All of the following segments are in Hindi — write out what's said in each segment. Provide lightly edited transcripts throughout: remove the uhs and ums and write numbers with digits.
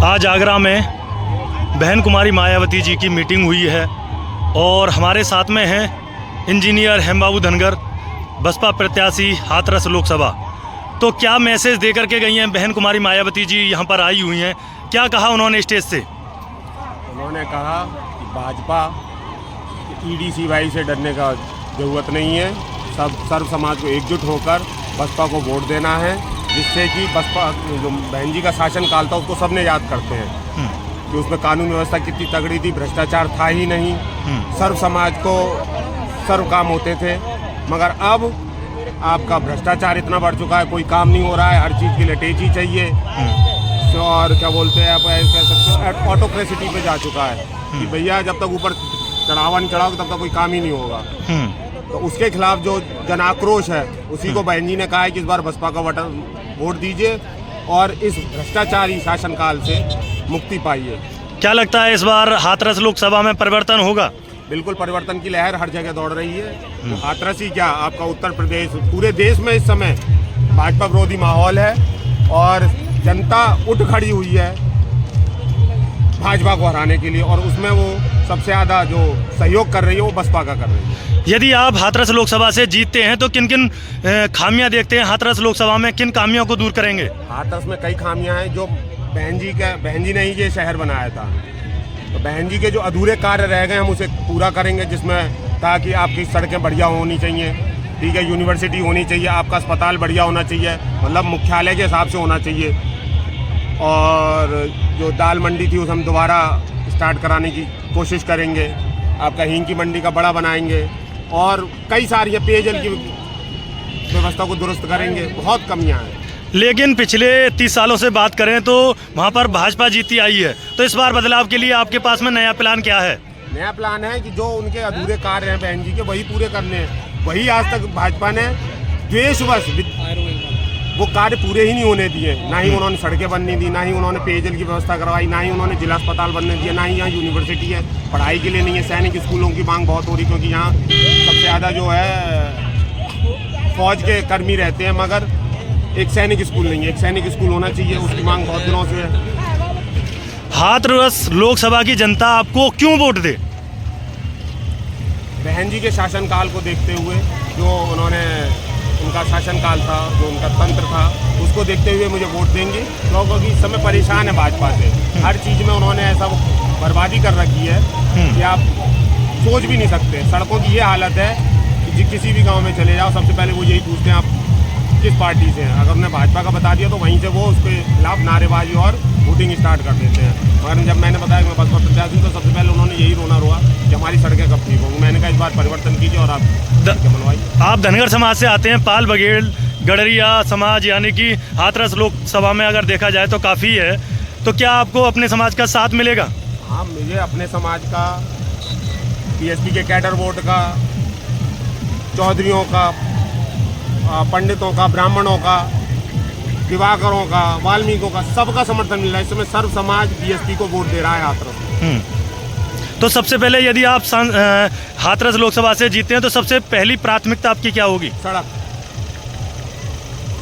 आज आगरा में बहन कुमारी मायावती जी की मीटिंग हुई है और हमारे साथ में हैं इंजीनियर हेमबाबू धनगर, बसपा प्रत्याशी हाथरस लोकसभा। तो क्या मैसेज दे करके गई हैं बहन कुमारी मायावती जी? यहाँ पर आई हुई हैं, क्या कहा उन्होंने स्टेज से? उन्होंने कहा कि भाजपा ईडी-सीवाई से डरने का ज़रूरत नहीं है, सर्व समाज को एकजुट होकर बसपा को वोट देना है, जिससे कि बसपा जो बहन जी का शासन काल था उसको सबने याद करते हैं कि उसमें कानून व्यवस्था कितनी तगड़ी थी, भ्रष्टाचार था ही नहीं, सर्व समाज को सर्व काम होते थे। मगर अब आपका भ्रष्टाचार इतना बढ़ चुका है, कोई काम नहीं हो रहा है, हर चीज़ के लिए टेजी चाहिए और क्या बोलते हैं आप कह सकते हो ऑटोक्रेसिटी पे जा चुका है कि भैया जब तक ऊपर चढ़ावा नहीं चढ़ाओगे तब तक कोई काम ही नहीं होगा। तो उसके खिलाफ जो जन आक्रोश है उसी को बहन जी ने कहा है कि इस बार बसपा का वोट दीजिए और इस भ्रष्टाचारी शासनकाल से मुक्ति पाइए। क्या लगता है इस बार हाथरस लोकसभा में परिवर्तन होगा? बिल्कुल परिवर्तन की लहर हर जगह दौड़ रही है। हाथरस ही क्या, आपका उत्तर प्रदेश, पूरे देश में इस समय भाजपा विरोधी माहौल है और जनता उठ खड़ी हुई है भाजपा को हराने के लिए और उसमें वो सबसे ज़्यादा जो सहयोग कर रही है वो बसपा का कर रही है। यदि आप हाथरस लोकसभा से जीतते हैं तो किन किन खामियां देखते हैं हाथरस लोकसभा में, किन खामियों को दूर करेंगे? हाथरस में कई खामियां हैं जो बहन जी ने ही ये शहर बनाया था, तो बहन जी के जो अधूरे कार्य रह गए हम उसे पूरा करेंगे, जिसमें ताकि आपकी सड़कें बढ़िया होनी चाहिए, ठीक है, यूनिवर्सिटी होनी चाहिए, आपका अस्पताल बढ़िया होना चाहिए, मतलब मुख्यालय के हिसाब से होना चाहिए। और जो दाल मंडी थी उसे हम दोबारा स्टार्ट कराने की कोशिश करेंगे, आपका हींग की मंडी का बड़ा बनाएंगे और कई सारी पेयजल की व्यवस्था को दुरुस्त करेंगे। बहुत कमियां हैं। लेकिन पिछले 30 सालों से बात करें तो वहाँ पर भाजपा जीती आई है, तो इस बार बदलाव के लिए आपके पास में नया प्लान क्या है? नया प्लान है कि जो उनके अधूरे कार्य हैं बहन जी के वही पूरे करने हैं। वही आज तक भाजपा ने द्वेषवश वो कार्य पूरे ही नहीं होने दिए। ना ही उन्होंने सड़कें बनने दी, ना ही उन्होंने पेयजल की व्यवस्था करवाई, ना ही उन्होंने जिला अस्पताल बनने दिया, ना ही यहाँ यूनिवर्सिटी है, पढ़ाई के लिए नहीं है। सैनिक स्कूलों की मांग बहुत हो रही क्योंकि यहाँ सबसे ज़्यादा जो है फौज के कर्मी रहते हैं, मगर एक सैनिक स्कूल नहीं है। एक सैनिक स्कूल होना चाहिए, उसकी मांग बहुत दिनों से है। हाथरस लोकसभा की जनता आपको क्यों वोट दे? बहन जी के शासनकाल को देखते हुए, जो उनका शासनकाल था, जो उनका तंत्र था, उसको देखते हुए मुझे वोट देंगे। क्योंकि इस समय परेशान है भाजपा से, हर चीज़ में उन्होंने ऐसा बर्बादी कर रखी है कि आप सोच भी नहीं सकते। सड़कों की ये हालत है कि किसी भी गांव में चले जाओ सबसे पहले वो यही पूछते हैं आप किस पार्टी से हैं। अगर उन्हें भाजपा का बता दिया तो वहीं से वो उसके खिलाफ नारेबाजी और वोटिंग स्टार्ट कर देते हैं। मगर जब मैंने बताया कि मैं बसपा प्रत्याशी तो सबसे पहले उन्होंने यही रोना रोआ कि हमारी सड़कें कब ठीक होंगी। मैंने कहा इस बार परिवर्तन कीजिए और आप बनवाइए। आप धनगर समाज से आते हैं, पाल बघेल गडरिया समाज, यानी कि हाथरस लोकसभा में अगर देखा जाए तो काफ़ी है, तो क्या आपको अपने समाज का साथ मिलेगा? हाँ, मुझे अपने समाज का, पीएसपी के कैडर वोट का, चौधरियों का, पंडितों का, ब्राह्मणों का, दिवाकरों का, वाल्मीकियों का, सबका समर्थन मिल रहा है। इस समय सर्व समाज बीएसपी को वोट दे रहा है हाथरस। तो सबसे पहले यदि आप हाथरस लोकसभा से जीतते हैं तो सबसे पहली प्राथमिकता आपकी क्या होगी?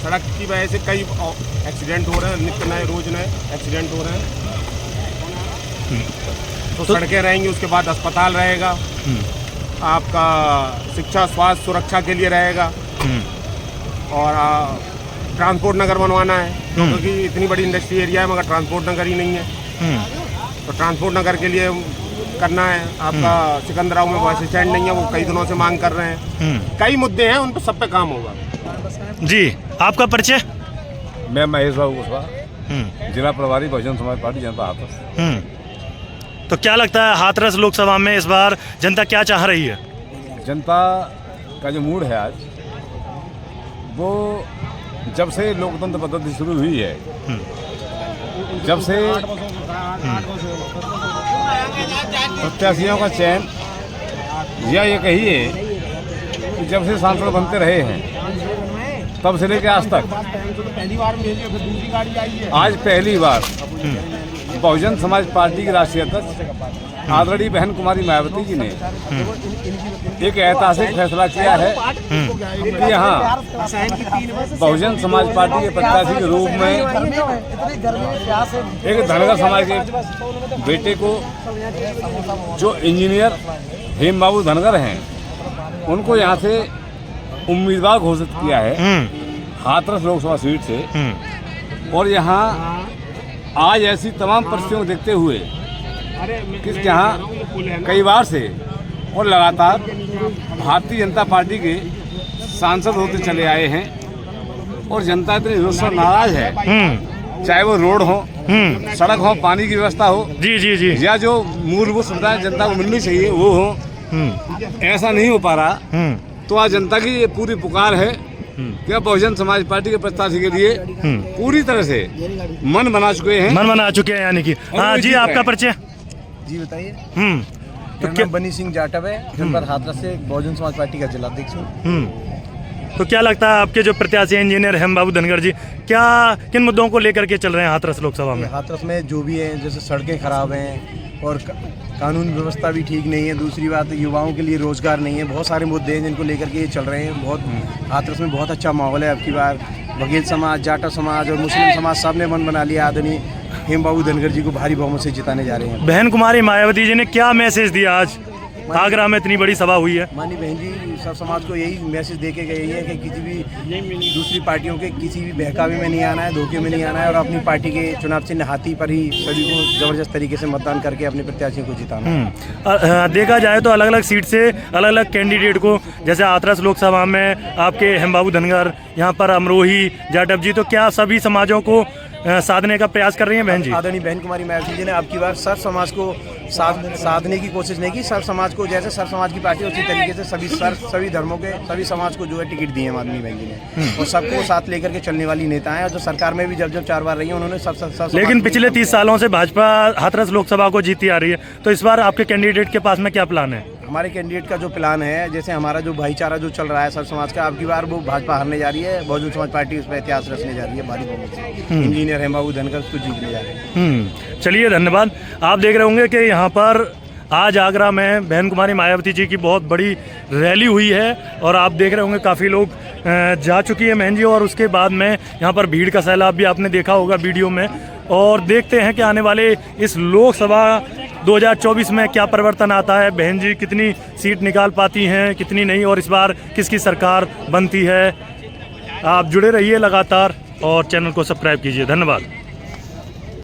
सड़क की वजह से कई एक्सीडेंट हो रहे हैं, नित्य नए रोज नए एक्सीडेंट हो रहे हैं। तो सड़कें रहेंगी, उसके बाद अस्पताल रहेगा, आपका शिक्षा स्वास्थ्य सुरक्षा के लिए रहेगा और ट्रांसपोर्ट नगर बनवाना है क्योंकि इतनी बड़ी इंडस्ट्री एरिया है मगर ट्रांसपोर्ट नगर ही नहीं है। तो ट्रांसपोर्ट नगर के लिए करना है। आपका सिकंदराव में बस स्टैंड नहीं है, वो कई दिनों से मांग कर रहे हैं। कई मुद्दे हैं, उन पर सब पे काम होगा। जी, आपका परिचय? मैं महेश बाबू कुशवाहा, जिला प्रभारी बहुजन समाज पार्टी जनता हाथरस। तो क्या लगता है हाथरस लोकसभा में इस बार जनता क्या चाह रही है? जनता का जो मूड है आज, वो जब से लोकतंत्र पद्धति शुरू हुई है, जब से प्रत्याशियों का चयन, या ये कहिए कि जब से सांसद बनते रहे हैं तब से लेकर आज तक, आज पहली बार बहुजन समाज पार्टी के राष्ट्रीय अध्यक्ष आदरणीय बहन कुमारी मायावती जी ने एक ऐतिहासिक फैसला किया है कि यहाँ बहुजन समाज पार्टी के प्रत्याशी के रूप में एक धनगर समाज के बेटे को, जो इंजीनियर हेम बाबू धनगर हैं, उनको यहाँ से उम्मीदवार घोषित किया है हाथरस लोकसभा सीट से। और यहाँ आज ऐसी तमाम परिस्थितियों को देखते हुए कि यहाँ कई बार से और लगातार भारतीय जनता पार्टी के सांसद होते चले आए हैं और जनता इतनी रोष से नाराज है, चाहे वो रोड हो, सड़क हो, पानी की व्यवस्था हो, जी जी जी, या जो मूलभूत सुविधाएं जनता को मिलनी चाहिए वो हो, ऐसा नहीं हो पा रहा। तो आज जनता की ये पूरी पुकार है कि अब बहुजन समाज पार्टी के प्रत्याशी के लिए पूरी तरह से मन बना चुके हैं, यानी कि। हाँ जी, आपका परिचय जी बताइए। तो क्या बनी सिंह जाटव है, जनपद हाथरस से बहुजन समाज पार्टी का जिलाध्यक्ष हूँ। तो क्या लगता है आपके जो प्रत्याशी इंजीनियर हेम बाबू धनगर जी क्या किन मुद्दों को लेकर के चल रहे हैं हाथरस लोकसभा में? हाथरस में जो भी है, जैसे सड़कें खराब हैं और कानून व्यवस्था भी ठीक नहीं है। दूसरी बात, युवाओं के लिए रोजगार नहीं है। बहुत सारे मुद्दे हैं जिनको लेकर के ये चल रहे हैं। बहुत हाथरस में बहुत अच्छा माहौल है। अब की बार बघेल समाज, जाटा समाज और मुस्लिम समाज सब ने मन बना लिया आदरणीय हेम बाबू धनगर जी को भारी बहुमत से जिताने जा रहे हैं। बहन कुमारी मायावती जी ने क्या मैसेज दिया? आज आगरा में इतनी बड़ी सभा हुई है। मानी बहन जी सब समाज को यही मैसेज दे के गई है कि किसी भी दूसरी पार्टियों के किसी भी बहकावे में नहीं आना है, धोखे में नहीं आना है और अपनी पार्टी के चुनाव चिन्ह हाथी पर ही सभी को जबरदस्त तरीके से मतदान करके अपने प्रत्याशियों को जिताना है। देखा जाए तो अलग अलग सीट से अलग अलग कैंडिडेट को, जैसे हाथरस लोकसभा में आपके हेम बाबू धनगर, यहाँ पर अमरोही जाटव जी, तो क्या सभी समाजों को साधने का प्रयास कर रही हैं बहन जी? आदरणीय बहन कुमारी मायावती जी ने अब की बार सर्व समाज को साधने की कोशिश नहीं की। सर्व समाज को, जैसे सर्व समाज की पार्टी उसी तरीके से सभी धर्मों के सभी समाज को जो है टिकट दिए हैं आदरणीय बहन जी ने, और सबको साथ लेकर के चलने वाली नेता हैं। और जो सरकार में भी जब 4 बार रही है उन्होंने सब लेकिन पिछले 30 सालों से भाजपा हाथरस लोकसभा को जीती आ रही है, तो इस बार आपके कैंडिडेट के पास में क्या प्लान है? हमारे कैंडिडेट का जो प्लान है, जैसे हमारा जो भाईचारा जो चल रहा है सर्व समाज का, अब की बार वो भाजपा हारने जा रही है। बहुजन समाज पार्टी उस पर इतिहास रचने जा रही है भारी बहुमत से। इंजीनियर हेम बाबू धनगर उसको जीतने जा रहे हैं। चलिए, धन्यवाद। आप देख रहे होंगे कि यहाँ पर आज आगरा में बहन कुमारी मायावती जी की बहुत बड़ी रैली हुई है और आप देख रहे होंगे काफ़ी लोग जा चुकी है बहन जी, और उसके बाद में यहाँ पर भीड़ का सैलाब भी आपने देखा होगा वीडियो में। और देखते हैं कि आने वाले इस लोकसभा 2024 में क्या परिवर्तन आता है, बहन जी कितनी सीट निकाल पाती हैं, कितनी नहीं, और इस बार किसकी सरकार बनती है। आप जुड़े रहिए लगातार और चैनल को सब्सक्राइब कीजिए। धन्यवाद।